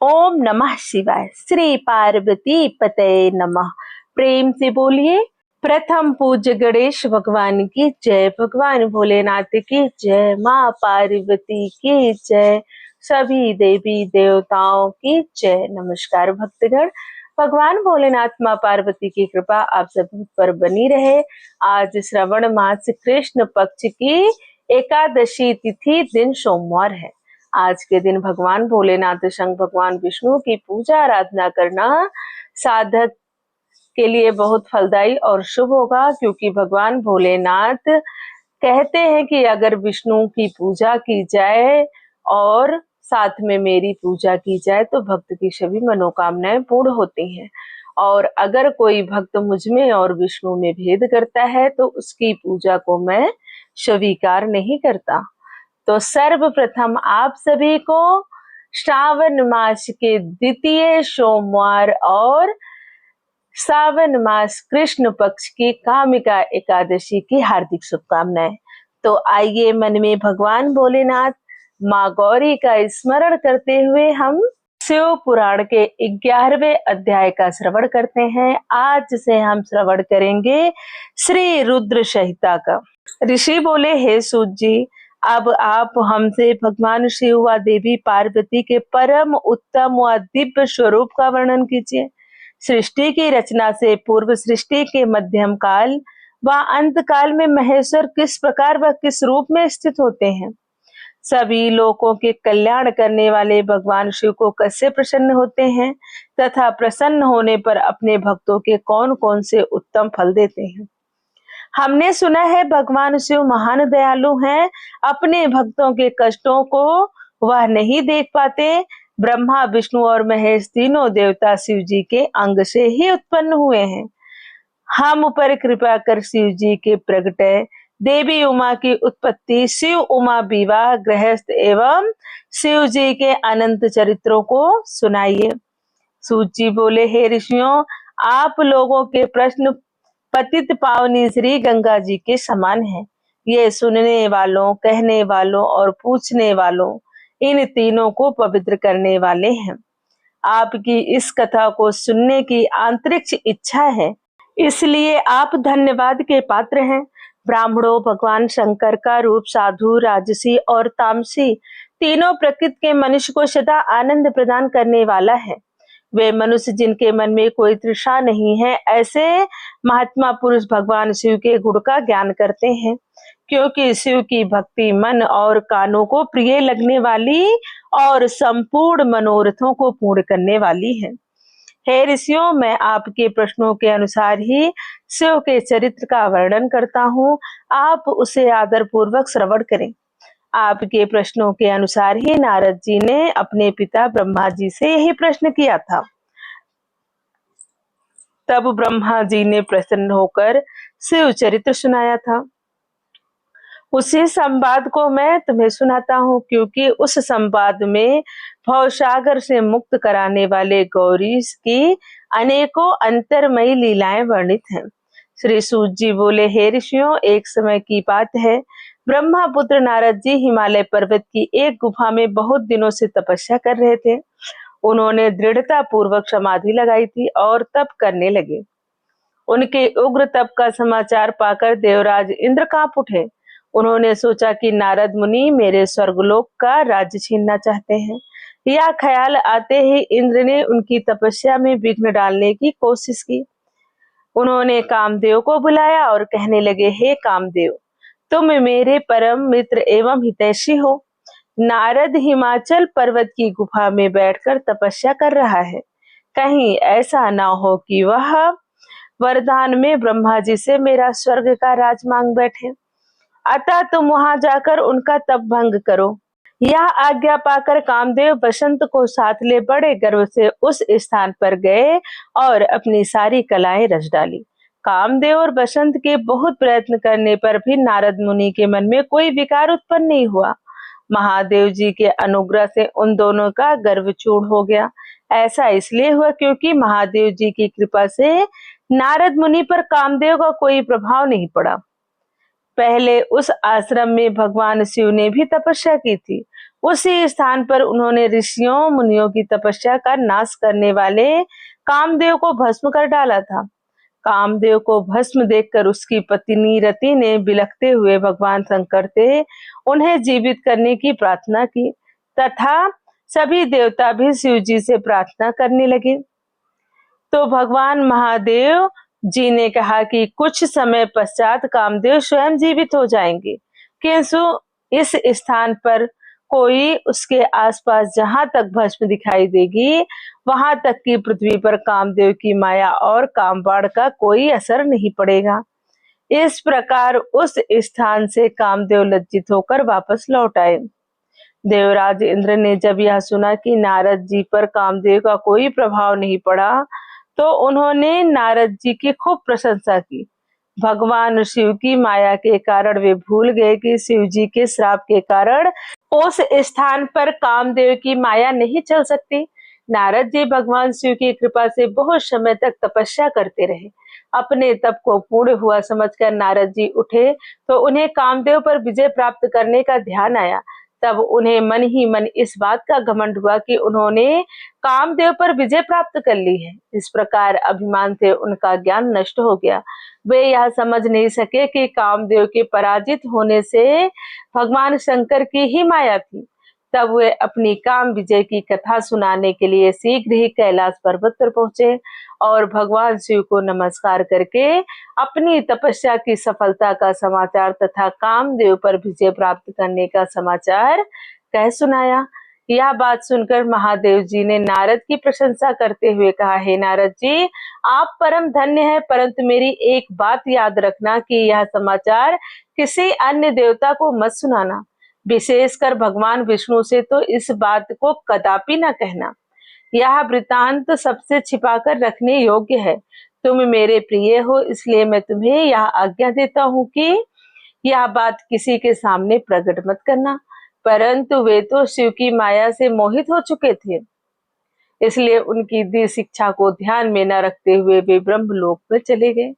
ओम नमः शिवाय। श्री पार्वती पतये नमः। प्रेम से बोलिए। प्रथम पूज्य गणेश भगवान की जय, भगवान भोलेनाथ की जय, माँ पार्वती की जय, सभी देवी देवताओं की जय। नमस्कार भक्तगण, भगवान भोलेनाथ माँ पार्वती की कृपा आप सभी पर बनी रहे। आज श्रावण मास कृष्ण पक्ष की एकादशी तिथि दिन सोमवार है। आज के दिन भगवान भोलेनाथ संग भगवान विष्णु की पूजा आराधना करना साधक के लिए बहुत फलदायी और शुभ होगा, क्योंकि भगवान भोलेनाथ कहते हैं कि अगर विष्णु की पूजा की जाए और साथ में मेरी पूजा की जाए तो भक्त की सभी मनोकामनाएं पूर्ण होती हैं। और अगर कोई भक्त मुझ में और विष्णु में भेद करता है तो उसकी पूजा को मैं स्वीकार नहीं करता। तो सर्वप्रथम आप सभी को श्रावण मास के द्वितीय सोमवार और श्रावण मास कृष्ण पक्ष की कामिका एकादशी की हार्दिक शुभकामनाएं। तो आइए मन में भगवान भोलेनाथ माँ गौरी का स्मरण करते हुए हम शिव पुराण के 11वें अध्याय का श्रवण करते हैं। आज से हम श्रवण करेंगे श्री रुद्र संहिता का। ऋषि बोले, हे सूत जी, अब आप हमसे भगवान शिव व देवी पार्वती के परम उत्तम व दिव्य स्वरूप का वर्णन कीजिए। सृष्टि की रचना से पूर्व, सृष्टि के मध्यम काल व अंत काल में महेश्वर किस प्रकार व किस रूप में स्थित होते हैं। सभी लोगों के कल्याण करने वाले भगवान शिव को कैसे प्रसन्न होते हैं तथा प्रसन्न होने पर अपने भक्तों के कौन कौन से उत्तम फल देते हैं। हमने सुना है भगवान शिव महान दयालु हैं, अपने भक्तों के कष्टों को वह नहीं देख पाते। ब्रह्मा, विष्णु और महेश तीनों देवता शिव जी के अंग से ही उत्पन्न हुए हैं। हम पर कृपा कर शिव जी के प्रगटय, देवी उमा की उत्पत्ति, शिव उमा विवाह, गृहस्थ एवं शिव जी के अनंत चरित्रों को सुनाइए। सूत जी बोले, हे ऋषियों, आप लोगों के प्रश्न पतित पावनी श्री गंगा जी के समान है। ये सुनने वालों, कहने वालों और पूछने वालों, इन तीनों को पवित्र करने वाले हैं। आपकी इस कथा को सुनने की आंतरिक इच्छा है, इसलिए आप धन्यवाद के पात्र हैं। ब्राह्मणों, भगवान शंकर का रूप साधु, राजसी और तामसी तीनों प्रकृति के मनुष्य को सदा आनंद प्रदान करने वाला है। वे मनुष्य जिनके मन में कोई तृषा नहीं है, ऐसे महात्मा पुरुष भगवान शिव के गुण का ज्ञान करते हैं, क्योंकि शिव की भक्ति मन और कानों को प्रिय लगने वाली और संपूर्ण मनोरथों को पूर्ण करने वाली है। हे ऋषियों, मैं आपके प्रश्नों के अनुसार ही शिव के चरित्र का वर्णन करता हूँ, आप उसे आदर पूर्वक श्रवण करें। आपके प्रश्नों के अनुसार ही नारद जी ने अपने पिता ब्रह्मा जी से यही प्रश्न किया था। तब ब्रह्मा जी ने प्रसन्न होकर शिव चरित्र सुनाया था। उसी संवाद को मैं तुम्हें सुनाता हूँ, क्योंकि उस संवाद में भवसागर से मुक्त कराने वाले गौरी की अनेकों अंतरमयी लीलाएं वर्णित हैं। श्री सूत जी बोले, हे ऋषियों, एक समय की बात है, ब्रह्मा पुत्र नारद जी हिमालय पर्वत की एक गुफा में बहुत दिनों से तपस्या कर रहे थे। उन्होंने दृढ़ता पूर्वक समाधि लगाई थी और तप करने लगे। उनके उग्र तप का समाचार पाकर देवराज इंद्र कांप उठे। उन्होंने सोचा कि नारद मुनि मेरे स्वर्गलोक का राज्य छीनना चाहते हैं। यह ख्याल आते ही इंद्र ने उनकी तपस्या में विघ्न डालने की कोशिश की। उन्होंने कामदेव को बुलाया और कहने लगे, हे कामदेव, तुम मेरे परम मित्र एवं हितैषी हो। नारद हिमाचल पर्वत की गुफा में बैठकर तपस्या कर रहा है। कहीं ऐसा ना हो कि वह वरदान में ब्रह्मा जी से मेरा स्वर्ग का राज मांग बैठे। अतः तुम वहां जाकर उनका तप भंग करो। यह आज्ञा पाकर कामदेव बसंत को साथ ले बड़े गर्व से उस स्थान पर गए और अपनी सारी कलाएं रच डाली। कामदेव और बसंत के बहुत प्रयत्न करने पर भी नारद मुनि के मन में कोई विकार उत्पन्न नहीं हुआ। महादेव जी के अनुग्रह से उन दोनों का गर्व चूर हो गया। ऐसा इसलिए हुआ क्योंकि महादेव जी की कृपा से नारद मुनि पर कामदेव का कोई प्रभाव नहीं पड़ा। पहले उस आश्रम में भगवान शिव ने भी तपस्या की थी। उसी स्थान पर उन्होंने ऋषियों मुनियों की तपस्या का नाश करने वाले कामदेव को भस्म कर डाला था। कामदेव को भस्म देखकर उसकी पत्नी रति ने बिलखते हुए भगवान शंकर से उन्हें जीवित करने की प्रार्थना की तथा सभी देवता भी शिव जी से प्रार्थना करने लगे। तो भगवान महादेव जी ने कहा कि कुछ समय पश्चात कामदेव स्वयं जीवित हो जाएंगे, किंतु इस स्थान पर कोई उसके आसपास जहां तक भस्म दिखाई देगी वहां तक की पृथ्वी पर कामदेव की माया और कामबाण का कोई असर नहीं पड़ेगा। इस प्रकार उस स्थान से कामदेव लज्जित होकर वापस लौट आए। देवराज इंद्र ने जब यह सुना कि नारद जी पर कामदेव का कोई प्रभाव नहीं पड़ा तो उन्होंने नारद जी की खूब प्रशंसा की। भगवान शिव की माया के कारण वे भूल गए कि शिव जी के श्राप के कारण उस स्थान पर कामदेव की माया नहीं चल सकती। नारद जी भगवान शिव की कृपा से बहुत समय तक तपस्या करते रहे। अपने तप को पूर्ण हुआ समझकर नारद जी उठे तो उन्हें कामदेव पर विजय प्राप्त करने का ध्यान आया। तब उन्हें मन ही मन इस बात का घमंड हुआ कि उन्होंने कामदेव पर विजय प्राप्त कर ली है। इस प्रकार अभिमान से उनका ज्ञान नष्ट हो गया। वे यह समझ नहीं सके कि कामदेव के पराजित होने से भगवान शंकर की ही माया थी। तब वे अपनी काम विजय की कथा सुनाने के लिए शीघ्र ही कैलाश पर्वत पर पहुंचे और भगवान शिव को नमस्कार करके अपनी तपस्या की सफलता का समाचार तथा कामदेव पर विजय प्राप्त करने का समाचार कह सुनाया। यह बात सुनकर महादेव जी ने नारद की प्रशंसा करते हुए कहा, हे नारद जी, आप परम धन्य हैं, परंतु मेरी एक बात याद रखना कि यह समाचार किसी अन्य देवता को मत सुनाना, विशेषकर भगवान विष्णु से तो इस बात को कदापि न कहना। यह वृतांत सबसे छिपाकर रखने योग्य है। तुम मेरे प्रिय हो, इसलिए मैं तुम्हें यह आज्ञा देता हूँ कि यह बात किसी के सामने प्रकट मत करना। परंतु वे तो शिव की माया से मोहित हो चुके थे, इसलिए उनकी दी शिक्षा को ध्यान में न रखते हुए वे ब्रह्मलोक में चले गए।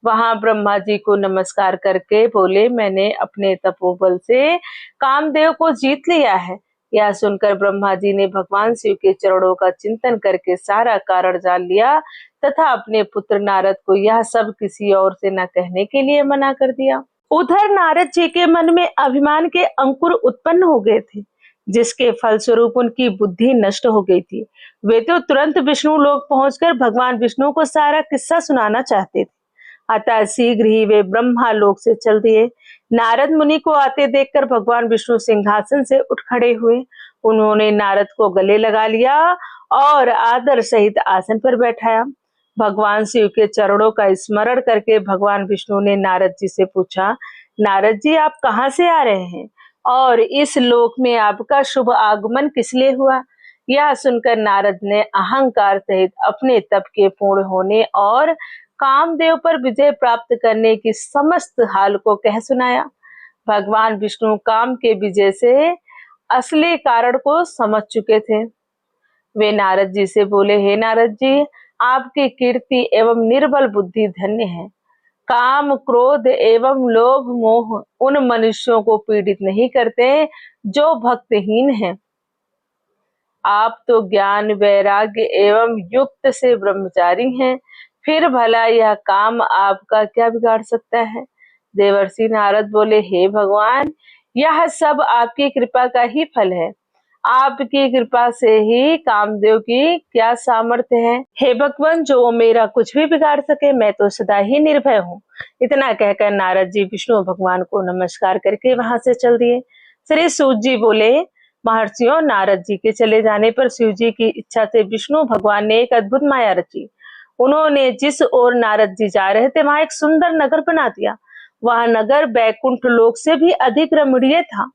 वहां ब्रह्मा जी को नमस्कार करके बोले, मैंने अपने तपोबल से कामदेव को जीत लिया है। यह सुनकर ब्रह्मा जी ने भगवान शिव के चरणों का चिंतन करके सारा कारण जान लिया तथा अपने पुत्र नारद को यह सब किसी और से न कहने के लिए मना कर दिया। उधर नारद जी के मन में अभिमान के अंकुर उत्पन्न हो गए थे, जिसके फलस्वरूप उनकी बुद्धि नष्ट हो गई थी। वे तो तुरंत विष्णु लोक पहुंचकर भगवान विष्णु को सारा किस्सा सुनाना चाहते थे। अतः शीघ्र ही वे ब्रह्मा लोक से चल दिए। नारद मुनि को आते देखकर भगवान विष्णु सिंहासन से उठ खड़े हुए। उन्होंने नारद को गले लगा लिया और आदर सहित आसन पर बैठाया। भगवान शिव के चरणों का स्मरण करके भगवान विष्णु ने नारद जी से पूछा, नारद जी, आप कहाँ से आ रहे हैं और इस लोक में आपका शुभ आगमन किस लिए हुआ? यह सुनकर नारद ने अहंकार सहित अपने तप के पूर्ण होने और कामदेव पर विजय प्राप्त करने की समस्त हाल को कह सुनाया। भगवान विष्णु काम के विजय से असली कारण को समझ चुके थे। वे नारद जी से बोले, हे नारद जी, आपकी कीर्ति एवं निर्बल बुद्धि धन्य है। काम, क्रोध एवं लोभ मोह उन मनुष्यों को पीड़ित नहीं करते जो भक्तहीन हैं। आप तो ज्ञान, वैराग्य एवं युक्त से ब्रह्मचारी हैं, फिर भला यह काम आपका क्या बिगाड़ सकता है? देवर्षि नारद बोले, हे भगवान, यह सब आपकी कृपा का ही फल है। आपकी कृपा से ही कामदेव की क्या सामर्थ्य है। हे भगवान, जो मेरा कुछ भी बिगाड़ सके, मैं तो सदा ही निर्भय हूँ। इतना कहकर नारद जी विष्णु भगवान को नमस्कार करके वहां से चल दिए। श्री सूत जी बोले, महर्षियों, नारद जी के चले जाने पर शिव जी की इच्छा से विष्णु भगवान ने एक अद्भुत माया रची। उन्होंने जिस ओर नारद जी जा रहे थे वहां एक सुंदर नगर बना दिया। वह नगर बैकुंठ लोक से भी अधिक रमणीय था।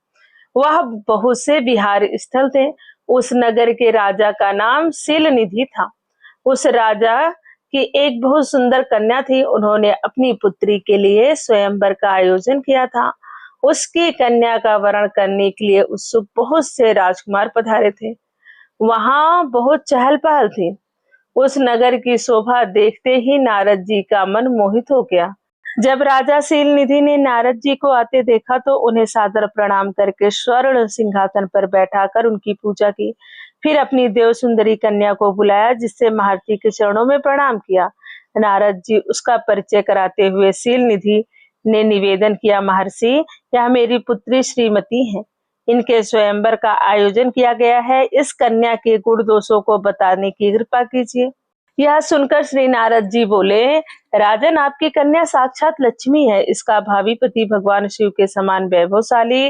वह बहुत से विहार स्थल थे। उस नगर के राजा का नाम शीलनिधि था। उस राजा की एक बहुत सुंदर कन्या थी। उन्होंने अपनी पुत्री के लिए स्वयंवर का आयोजन किया था। उसकी कन्या का वरण करने के लिए उत्सुक बहुत से राजकुमार पधारे थे। वहां बहुत चहल पहल थी। उस नगर की शोभा देखते ही नारद जी का मन मोहित हो गया। जब राजा शील निधि ने नारद जी को आते देखा तो उन्हें सादर प्रणाम करके स्वर्ण सिंहासन पर बैठाकर उनकी पूजा की। फिर अपनी देव सुंदरी कन्या को बुलाया, जिससे महर्षि के चरणों में प्रणाम किया। नारद जी उसका परिचय कराते हुए शील निधि ने निवेदन किया, महर्षि, यह मेरी पुत्री श्रीमती है। इनके स्वयंवर का आयोजन किया गया है। इस कन्या के गुण दोषों को बताने की कृपा कीजिए। यह सुनकर श्री नारद जी बोले, राजन, आपकी कन्या साक्षात लक्ष्मी है। इसका भावी पति भगवान शिव के समान वैभवशाली,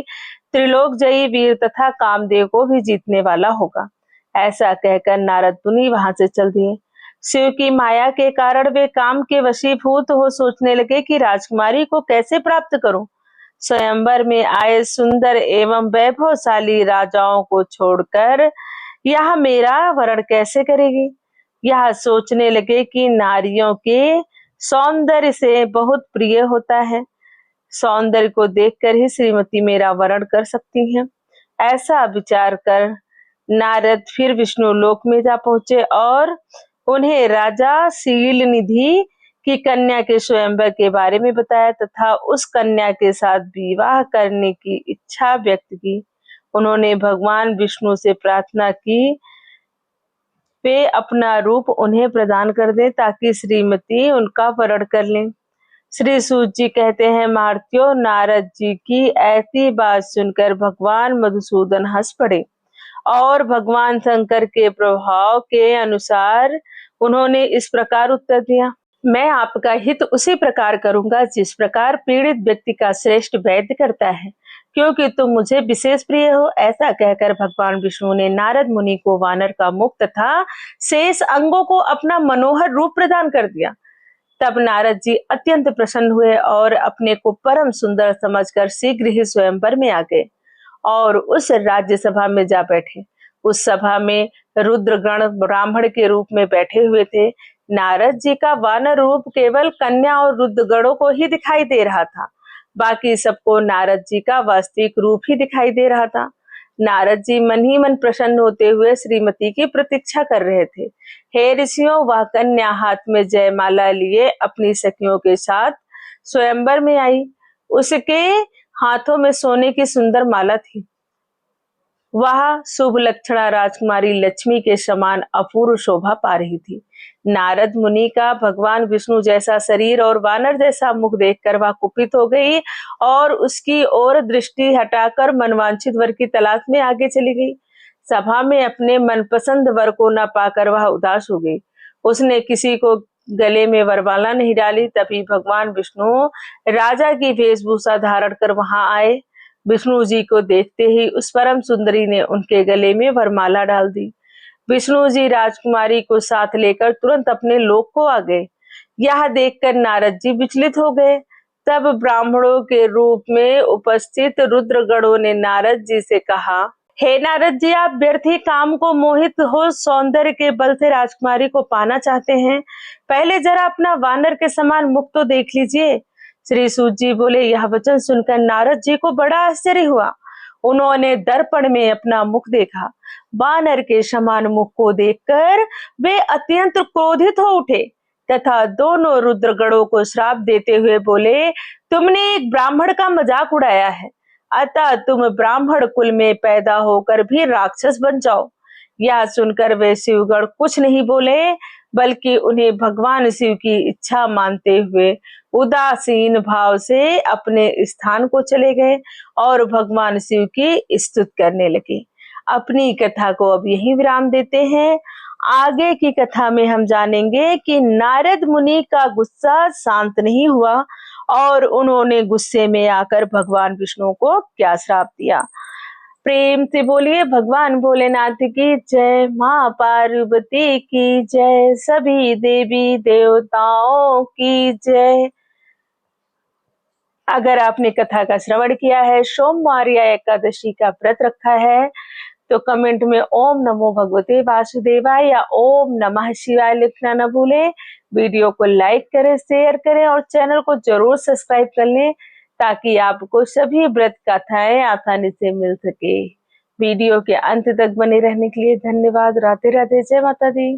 त्रिलोक जयी वीर तथा कामदेव को भी जीतने वाला होगा। ऐसा कहकर नारद मुनि वहां से चल दिए। शिव की माया के कारण वे काम के वशीभूत हो सोचने लगे कि राजकुमारी को कैसे प्राप्त करूं। स्वयंवर में आए सुंदर एवं वैभवशाली राजाओं को छोड़कर यह मेरा वरण कैसे करेगी। यह सोचने लगे कि नारियों के सौंदर्य से बहुत प्रिय होता है। सौंदर्य को देखकर ही श्रीमती मेरा वरण कर सकती हैं। ऐसा विचार कर नारद फिर विष्णु लोक में जा पहुंचे और उन्हें राजा शील निधि की कन्या के स्वयंवर के बारे में बताया तथा उस कन्या के साथ विवाह करने की इच्छा व्यक्त की। उन्होंने भगवान विष्णु से प्रार्थना की वे अपना रूप उन्हें प्रदान कर दें ताकि श्रीमती उनका वरण कर लें। श्री सूत जी कहते हैं, महारथियों, नारद जी की ऐसी बात सुनकर भगवान मधुसूदन हंस पड़े और भगवान शंकर के प्रभाव के अनुसार उन्होंने इस प्रकार उत्तर दिया, मैं आपका हित उसी प्रकार करूंगा जिस प्रकार पीड़ित व्यक्ति का श्रेष्ठ वैद्य करता है, क्योंकि तुम मुझे विशेष प्रिय हो। ऐसा कहकर भगवान विष्णु ने नारद मुनि को वानर का मुख तथा शेष अंगों को अपना मनोहर रूप प्रदान कर दिया। तब नारद जी अत्यंत प्रसन्न हुए और अपने को परम सुंदर समझकर शीघ्र ही स्वयंवर में आ गए और उस राज्य सभा में जा बैठे। उस सभा में रुद्रगण ब्राह्मण के रूप में बैठे हुए थे। नारद जी का वानर रूप केवल कन्या और रुद्रगणों को ही दिखाई दे रहा था, बाकी सबको नारद जी का वास्तविक रूप ही दिखाई दे रहा था। नारद जी मन ही मन प्रसन्न होते हुए श्रीमती की प्रतीक्षा कर रहे थे। हे ऋषियों, वह कन्या हाथ में जयमाला लिए अपनी सखियों के साथ स्वयंवर में आई। उसके हाथों में सोने की सुंदर माला थी। वह शुभ लक्षणा राजकुमारी लक्ष्मी के समान अपूर्व शोभा पा रही थी। नारद मुनि का भगवान विष्णु जैसा शरीर और वानर जैसा मुख देखकर वह कुपित हो गई और उसकी ओर दृष्टि हटाकर मनवांछित वर की तलाश में आगे चली गई। सभा में अपने मनपसंद वर को न पाकर वह उदास हो गई। उसने किसी को गले में वरमाला नहीं डाली। तभी भगवान विष्णु राजा की वेशभूषा धारण कर वहां आए। विष्णु जी को देखते ही उस परम सुंदरी ने उनके गले में वरमाला डाल दी। विष्णु जी राजकुमारी को साथ लेकर तुरंत अपने लोक को आ गए। यह देखकर नारद जी विचलित हो गए। तब ब्राह्मणों के रूप में उपस्थित रुद्रगणों ने नारद जी से कहा, हे नारद जी, आप व्यर्थ ही काम को मोहित हो सौंदर्य के बल से राजकुमारी को पाना चाहते हैं। पहले जरा अपना वानर के समान मुख तो देख लीजिए। श्री सूत जी बोले, यह वचन सुनकर नारद जी को बड़ा आश्चर्य हुआ। उन्होंने दर्पण में अपना मुख देखा। वानर के समान मुख को देखकर वे अत्यंत क्रोधित हो उठे तथा दोनों रुद्रगणों को श्राप देते हुए बोले, तुमने एक ब्राह्मण का मजाक उड़ाया है, अतः तुम ब्राह्मण कुल में पैदा होकर भी राक्षस बन जाओ। यह सुनकर वे शिवगण कुछ नहीं बोले, बल्कि उन्हें भगवान शिव की इच्छा मानते हुए उदासीन भाव से अपने स्थान को चले गए और भगवान शिव की स्तुति करने लगे। अपनी कथा को अब यहीं विराम देते हैं। आगे की कथा में हम जानेंगे कि नारद मुनि का गुस्सा शांत नहीं हुआ और उन्होंने गुस्से में आकर भगवान विष्णु को क्या श्राप दिया। प्रेम से बोलिए भगवान भोलेनाथ की जय, माँ पार्वती की जय, सभी देवी देवताओं की जय। अगर आपने कथा का श्रवण किया है, सोमवार या एकादशी का व्रत रखा है, तो कमेंट में ओम नमो भगवते वासुदेवाय या ओम नमः शिवाय लिखना न भूलें। वीडियो को लाइक करें, शेयर करें और चैनल को जरूर सब्सक्राइब कर लें ताकि आपको सभी व्रत कथाएं आसानी से मिल सके। वीडियो के अंत तक बने रहने के लिए धन्यवाद। राधे राधे, जय माता दी।